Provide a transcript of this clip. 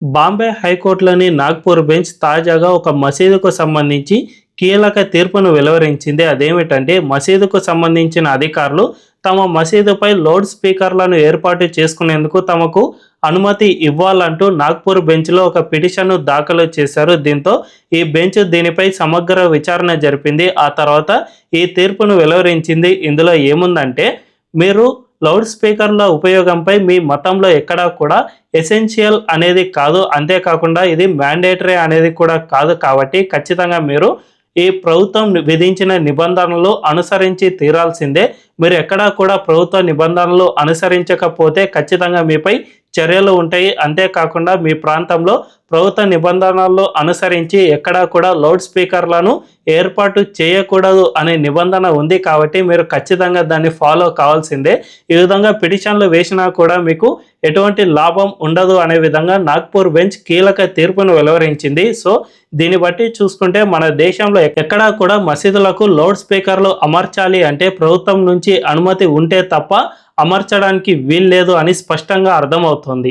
Bombay హైకోర్టులోని Nagpur bench తాజాగా ఒక మసీదుకు సంబంధించి కీలక తీర్పును వెలువరించింది. అదేమిటంటే మసీదుకు సంబంధించిన అధికారులు తమ మసీదుపై లౌడ్ స్పీకర్లను ఏర్పాటు చేసుకునేందుకు తమకు అనుమతి ఇవ్వాలంటూ నాగ్పూర్ బెంచ్లో ఒక పిటిషన్ను దాఖలు చేశారు. దీంతో ఈ బెంచ్ దీనిపై సమగ్ర విచారణ జరిపింది. ఆ తర్వాత ఈ తీర్పును వెలువరించింది. ఇందులో ఏముందంటే, మీరు లౌడ్ స్పీకర్ల ఉపయోగంపై మీ మతంలో ఎక్కడా కూడా ఎసెన్షియల్ అనేది కాదు, అంతేకాకుండా ఇది మ్యాండేటరీ అనేది కూడా కాదు. కాబట్టి ఖచ్చితంగా మీరు ఈ ప్రభుత్వం విధించిన నిబంధనలు అనుసరించి తీరాల్సిందే. మీరు ఎక్కడా కూడా ప్రభుత్వ నిబంధనలు అనుసరించకపోతే ఖచ్చితంగా మీపై చర్యలు ఉంటాయి. అంతేకాకుండా మీ ప్రాంతంలో ప్రభుత్వ నిబంధనలు అనుసరించి ఎక్కడా కూడా లౌడ్ స్పీకర్లను ఏర్పాటు చేయకూడదు అనే నిబంధన ఉంది. కాబట్టి మీరు ఖచ్చితంగా దాన్ని ఫాలో కావాల్సిందే. ఈ విధంగా పిటిషన్లు వేసినా కూడా మీకు ఎటువంటి లాభం ఉండదు అనే విధంగా నాగ్పూర్ బెంచ్ కీలక తీర్పును వెలువరించింది. సో దీన్ని బట్టి చూసుకుంటే మన దేశంలో ఎక్కడా కూడా మసీదులకు లౌడ్ స్పీకర్లు అమర్చాలి అంటే ప్రభుత్వం నుంచి అనుమతి ఉంటే తప్ప అమర్చడానికి వీల్లేదు అని స్పష్టంగా అర్థమవుతోంది.